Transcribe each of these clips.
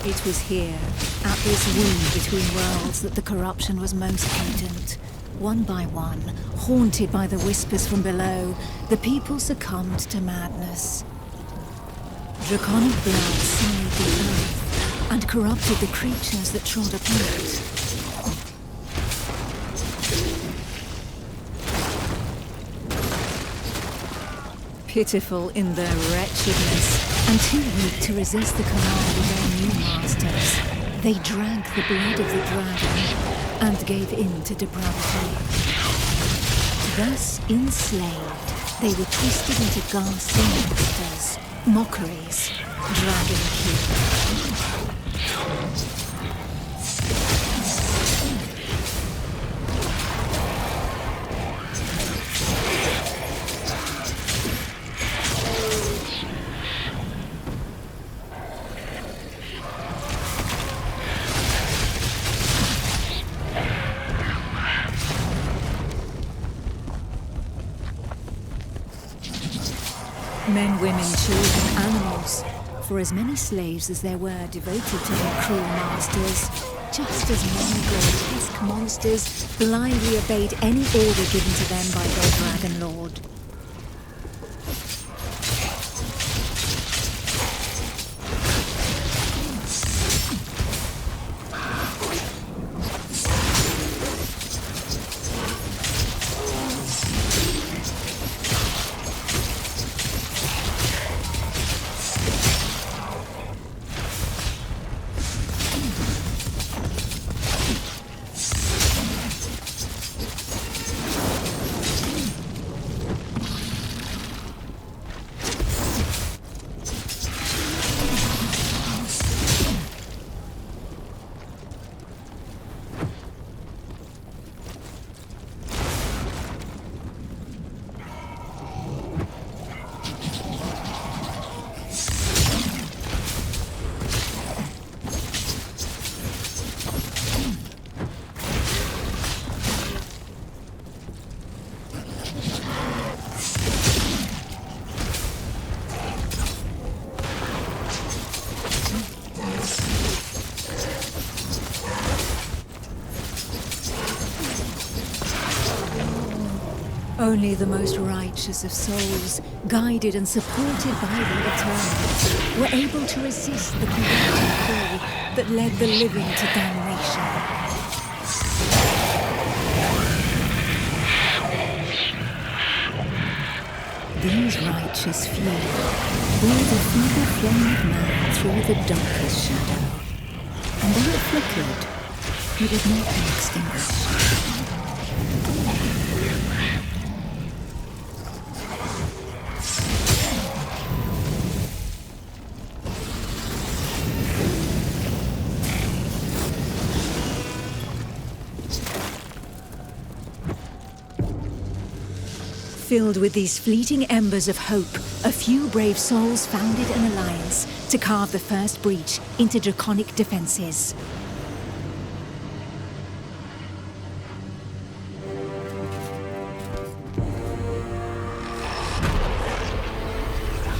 It was here, at this wound between worlds, that the corruption was most potent. One by one, haunted by the whispers from below, the people succumbed to madness. Draconic blood sullied the earth and corrupted the creatures that trod upon it. Pitiful in their wretchedness, and too weak to resist the command of their new masters, they drank the blood of the dragon and gave in to depravity. Thus enslaved, they were twisted into ghastly monsters, mockeries, dragonkin. Men, women, children, animals. For as many slaves as there were devoted to their cruel masters, just as many grotesque monsters blindly obeyed any order given to them by their dragon lord. Only the most righteous of souls, guided and supported by the Eternals, were able to resist the corrupting call that led the living to damnation. These righteous few bore the feeble flame of man through the darkest shadow, and though it flickered, it would not be extinguished. Filled with these fleeting embers of hope, a few brave souls founded an alliance to carve the first breach into draconic defenses.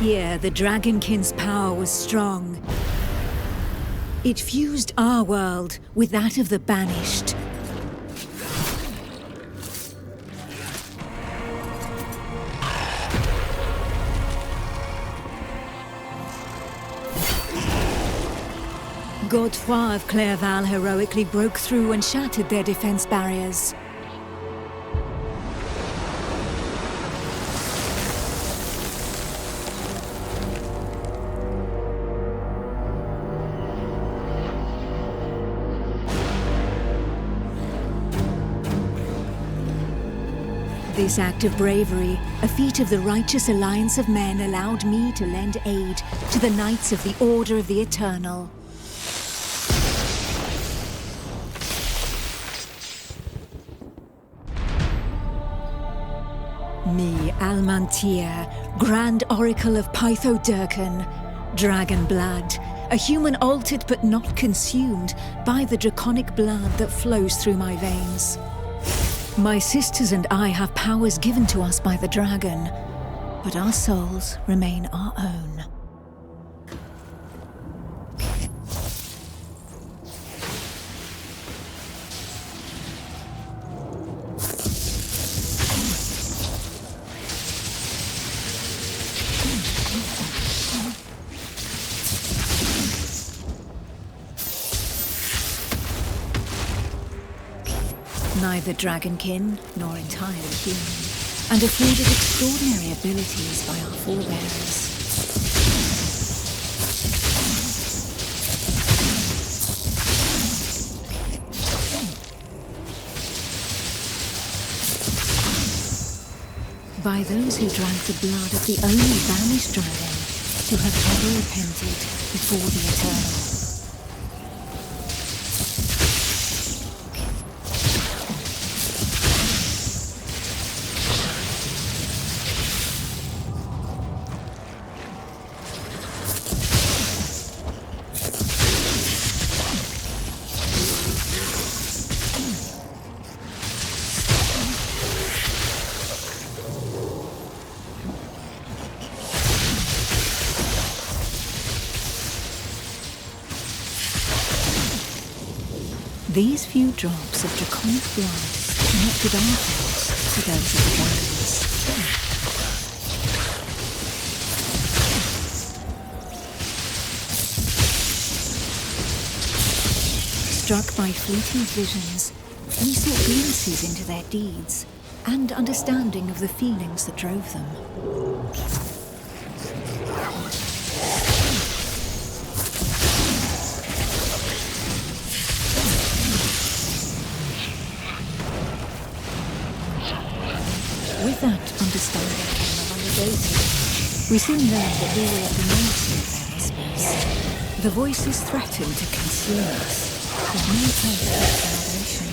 Here, the Dragonkin's power was strong. It fused our world with that of the Banished. Godefroy of Clairval heroically broke through and shattered their defense barriers. This act of bravery, a feat of the righteous alliance of men, allowed me to lend aid to the Knights of the Order of the Eternal. Me, Almantir, Grand Oracle of Pytho-Durcan, Dragon Blood, a human altered but not consumed by the draconic blood that flows through my veins. My sisters and I have powers given to us by the dragon, but our souls remain our own. neither dragonkin nor entirely human, and afforded extraordinary abilities by our forebears. By those who drank the blood of the only banished dragon to have ever repented before the Eternal. These few drops of draconic blood connected our thoughts to those of the dragons. Struck by fleeting visions, we saw glimpses into their deeds and understanding of the feelings that drove them. With that understanding came a validation. We soon learned that we were at the mercy of their whispers. The voices threatened to consume us, with no hope of salvation.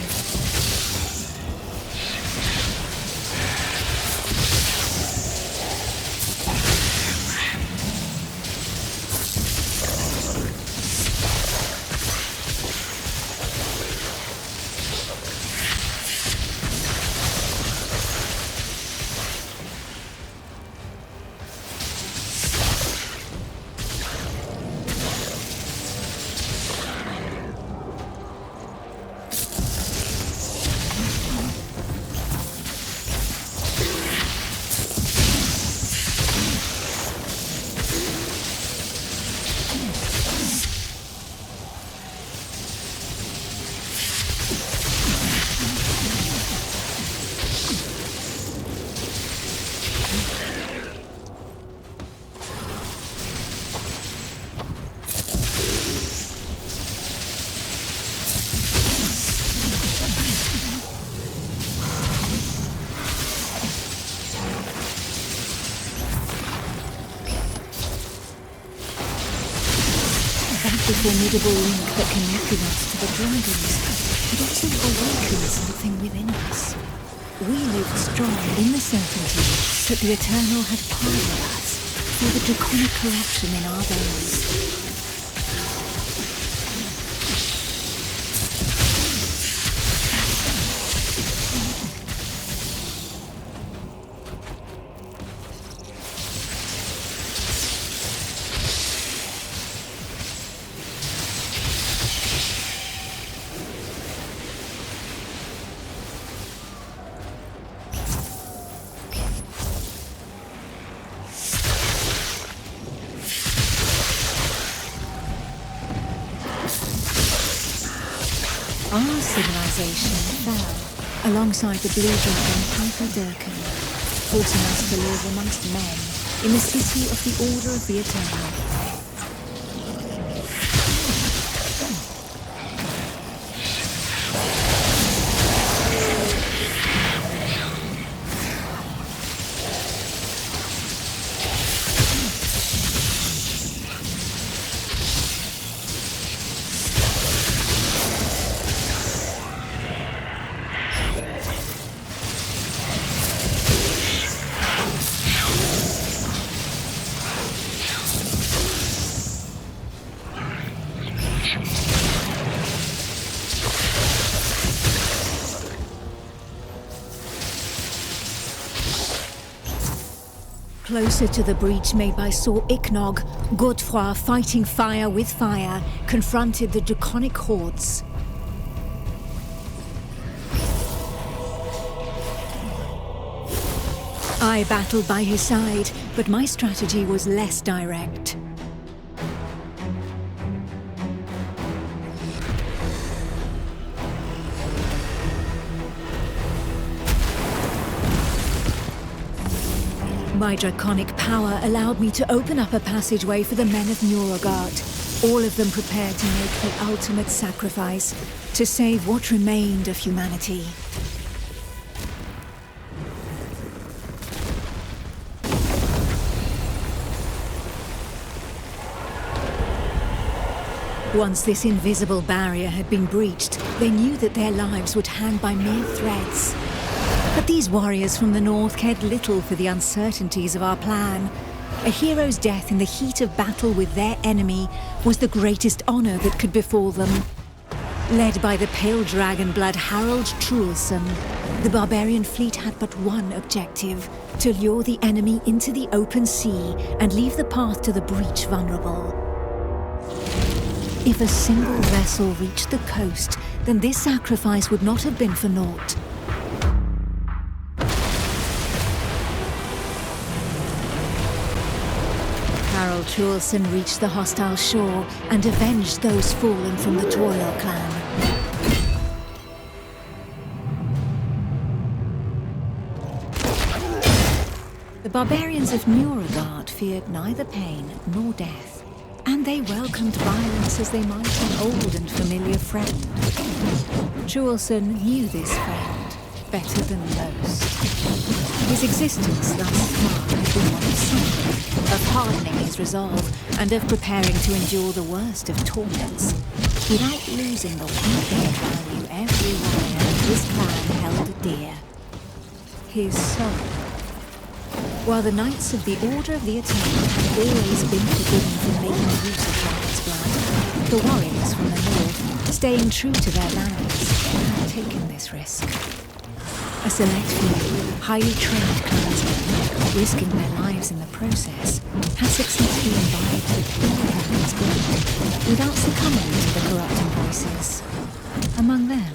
The formidable link that connected us to the dragons had also awakened something within us. We lived strong in the certainty that the Eternal had pardoned us for the draconic corruption in our veins. Our civilization fell alongside the blue dragon Playtester, forcing us to live amongst men in the city of the Order of the Eternal. Closer to the breach made by Sir Ichnog, Godefroy, fighting fire with fire, confronted the draconic hordes. I battled by his side, but my strategy was less direct. My draconic power allowed me to open up a passageway for the men of Nuragard, all of them prepared to make the ultimate sacrifice to save what remained of humanity. Once this invisible barrier had been breached, they knew that their lives would hang by mere threads. But these warriors from the north cared little for the uncertainties of our plan. A hero's death in the heat of battle with their enemy was the greatest honor that could befall them. Led by the pale dragon blood Harald Truelson, the barbarian fleet had but one objective: to lure the enemy into the open sea and leave the path to the breach vulnerable. If a single vessel reached the coast, then this sacrifice would not have been for naught. Harald Truelson reached the hostile shore and avenged those fallen from the Toil clan. The barbarians of Nuragard feared neither pain nor death, and they welcomed violence as they might an old and familiar friend. Truelson knew this friend better than most. His existence thus far had been one of suffering, of hardening his resolve, and of preparing to endure the worst of torments, without losing the one thing of value every warrior of his clan held dear: his soul. While the Knights of the Order of the Eternal had always been forbidden from making use of dragon's blood, the warriors from the north, staying true to their lands, had taken this risk. A select few, highly trained clansmen, risking their lives in the process, had successfully imbibed the pure dragon's blood without succumbing to the corrupting voices. Among them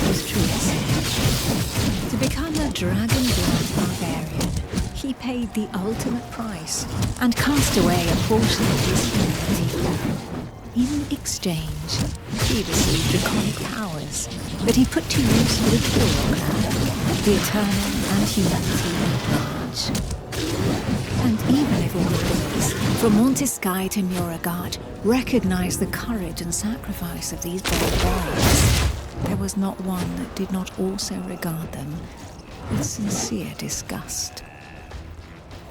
was Truelson. To become a dragon blood barbarian, he paid the ultimate price and cast away a portion of his humanity. In exchange, he received draconic powers that he put to use for the Toil clan, the Eternal and humanity at large. And even if all of these, from Montesky to Nuragard, recognized the courage and sacrifice of these brave warriors, there was not one that did not also regard them with sincere disgust.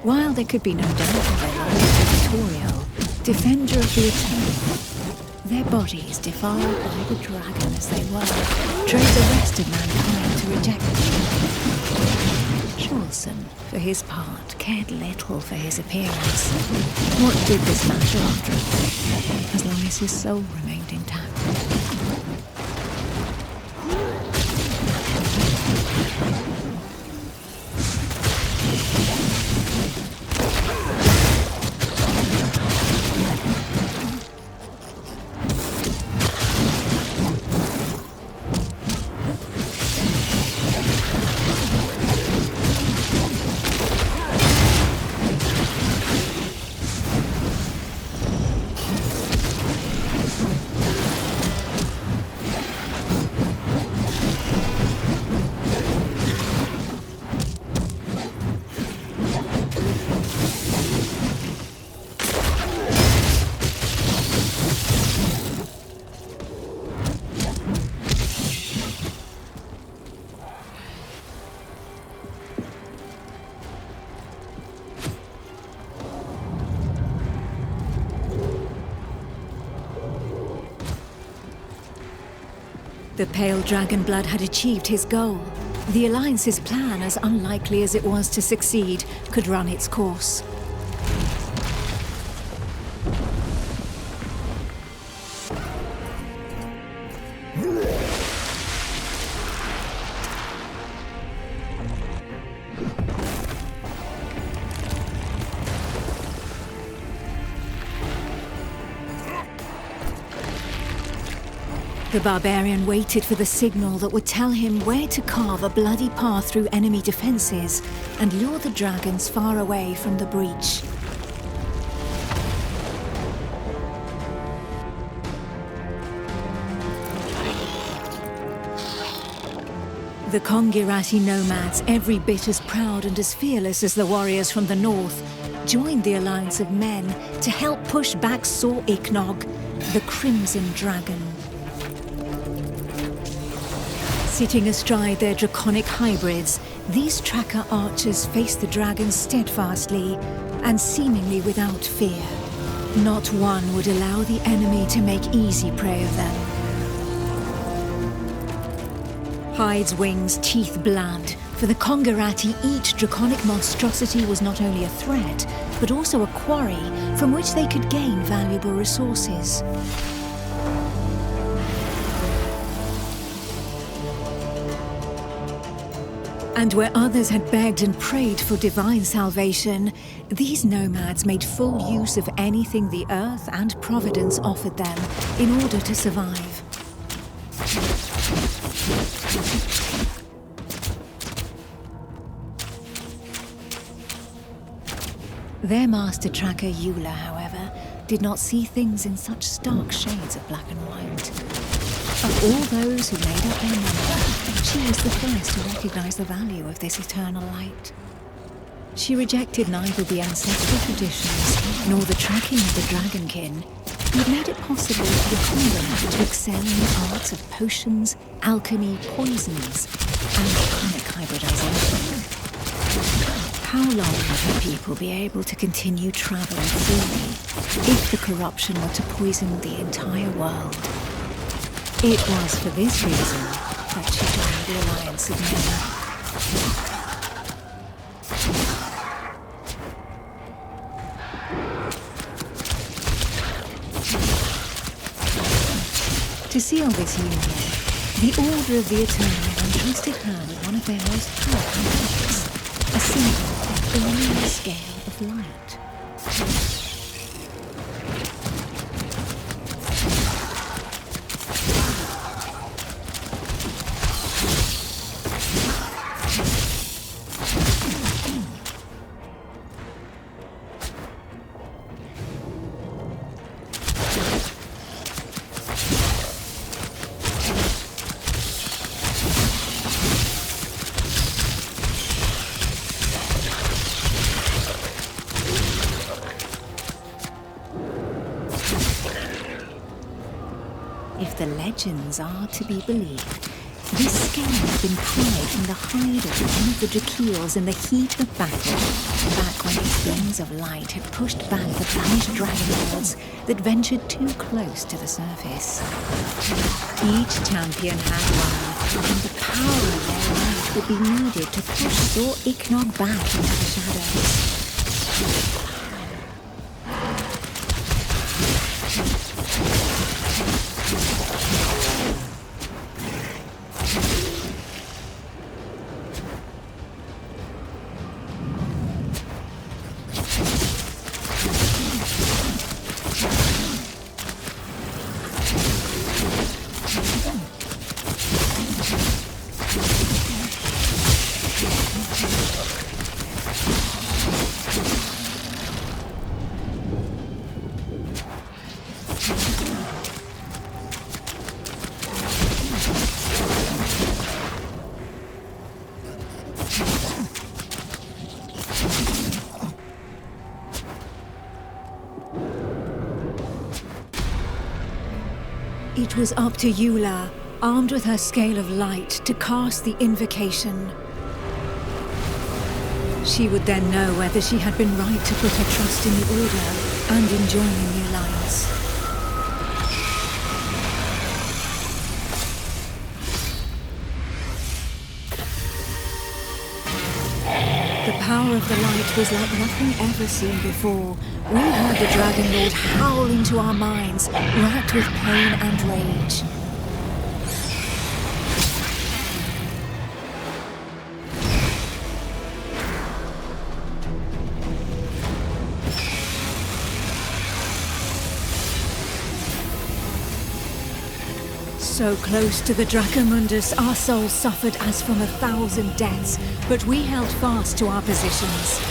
While there could be no doubt of their loyalty to Toriel, defender of the Eternal, their bodies, defiled by the dragon as they were, drove the rest of mankind to reject them. Truelson, for his part, cared little for his appearance. What did this matter after all, as long as his soul remained intact? The pale dragon blood had achieved his goal. The Alliance's plan, as unlikely as it was to succeed, could run its course. The barbarian waited for the signal that would tell him where to carve a bloody path through enemy defenses and lure the dragons far away from the breach. The Kongirati nomads, every bit as proud and as fearless as the warriors from the north, joined the alliance of men to help push back Sor Iknog, the Crimson Dragon. Sitting astride their draconic hybrids, these tracker archers faced the dragon steadfastly and seemingly without fear. Not one would allow the enemy to make easy prey of them. Hides, wings, teeth, blood. For the Kongirati, each draconic monstrosity was not only a threat, but also a quarry from which they could gain valuable resources. And where others had begged and prayed for divine salvation, these nomads made full use of anything the earth and providence offered them in order to survive. Their master tracker, Eula, however, did not see things in such stark shades of black and white. Of all those who made up their number, she was the first to recognize the value of this eternal light. She rejected neither the ancestral traditions nor the tracking of the dragonkin, who had made it possible for the Kongirati to excel in the arts of potions, alchemy, poisons, and draconic hybridization. How long would her people be able to continue traveling freely if the corruption were to poison the entire world? It was for this reason that she joined the alliance of men. To seal this union, the Order of the Eternal entrusted her with one of their most powerful magics, a symbol of the lunar scale of light. If the legends are to be believed, this scale had been pried from the hide of one of the Drakeels in the heat of battle, back when its wings of light had pushed back the banished dragon lords that ventured too close to the surface. Each champion had one, and the power of their light would be needed to push Sor Iknog back into the shadows. It was up to Eula, armed with her scale of light, to cast the invocation. She would then know whether she had been right to put her trust in the Order and in joining the Alliance. The power of the light was like nothing ever seen before. We heard the Dragon Lord howl into our minds, racked with pain and rage. So close to the Dracomundus, our souls suffered as from 1,000 deaths, but we held fast to our positions.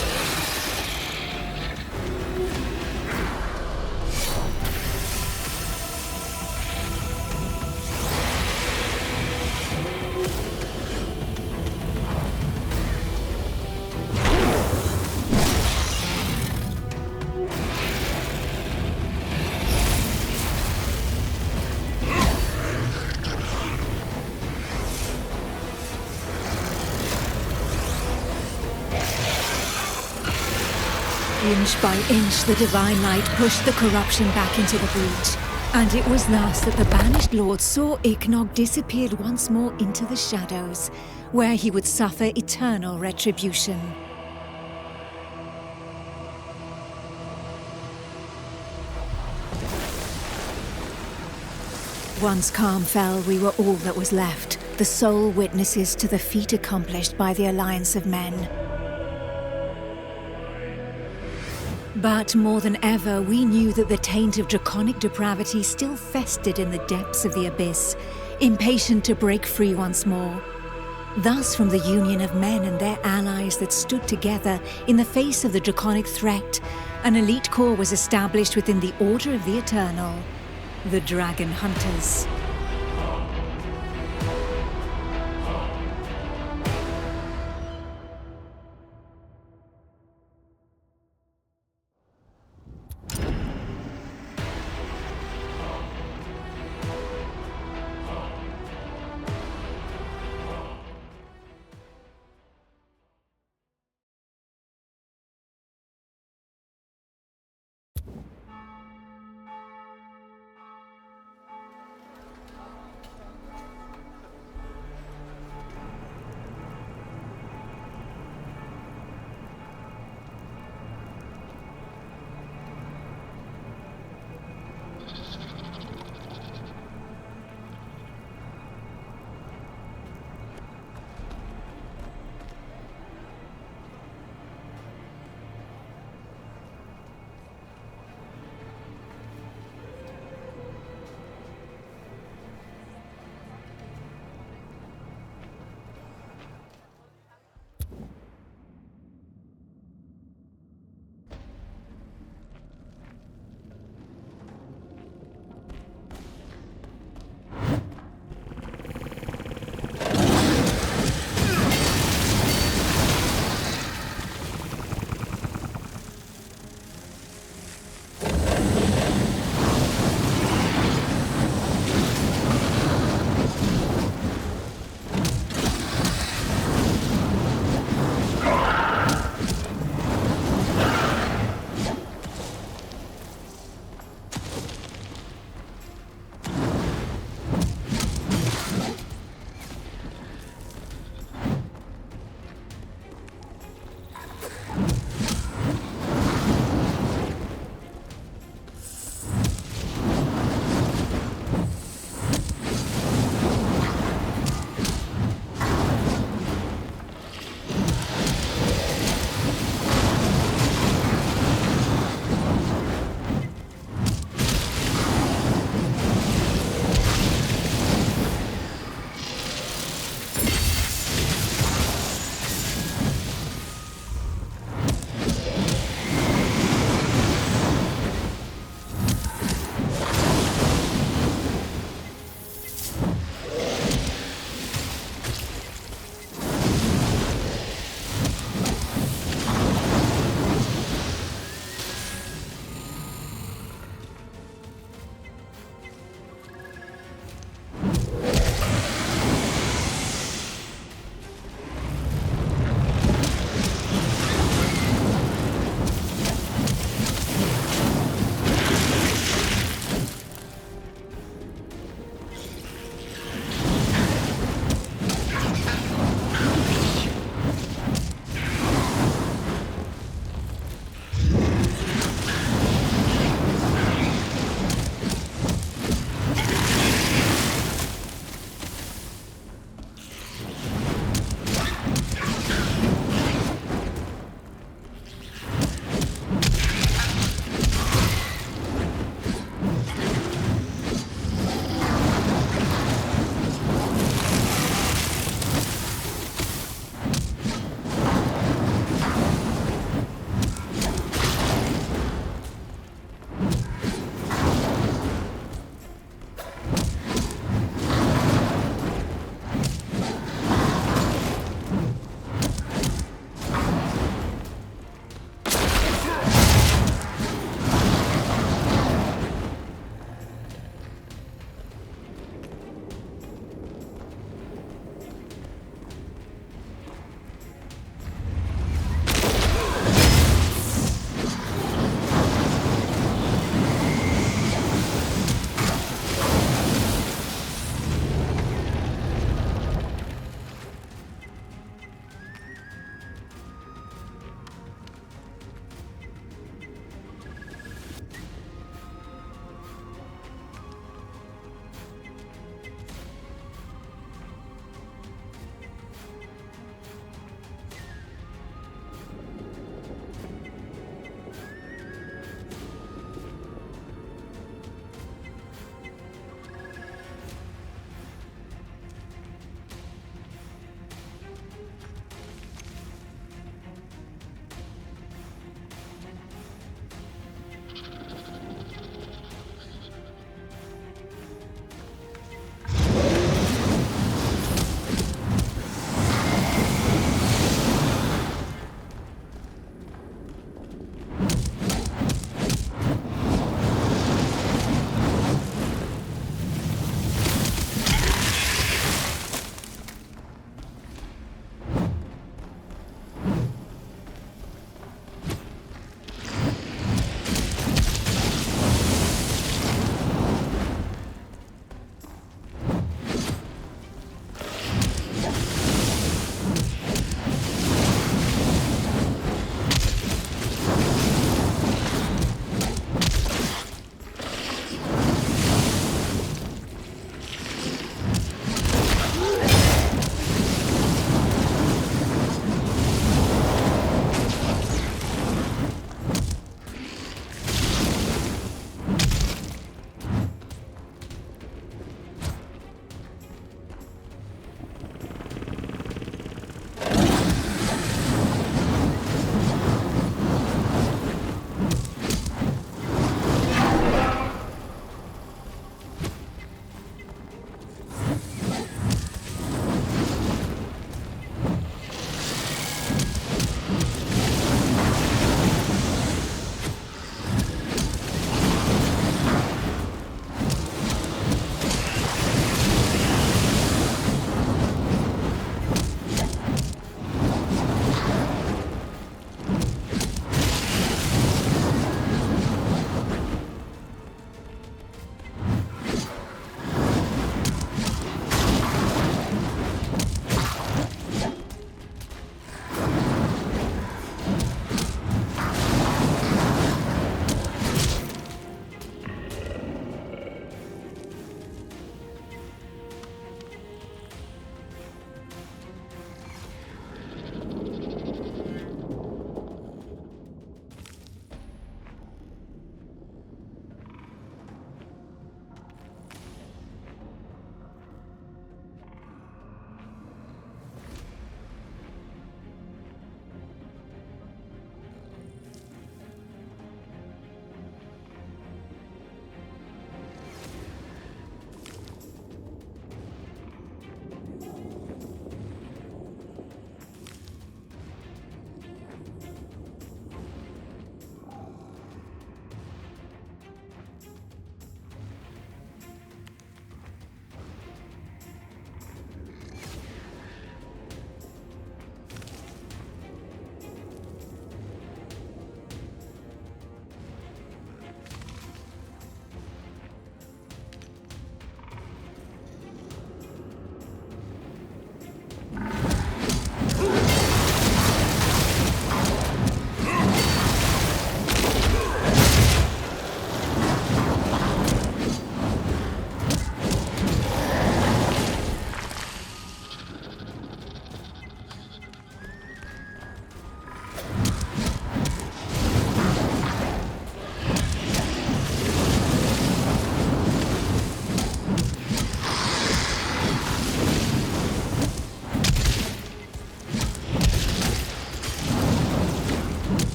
Inch by inch, the divine light pushed the corruption back into the breach. And it was thus that the banished lord saw Ignog disappeared once more into the shadows, where he would suffer eternal retribution. Once calm fell, we were all that was left, the sole witnesses to the feat accomplished by the alliance of men. But more than ever, we knew that the taint of draconic depravity still festered in the depths of the abyss, impatient to break free once more. Thus, from the union of men and their allies that stood together in the face of the draconic threat, an elite corps was established within the Order of the Eternal, the Dragon Hunters.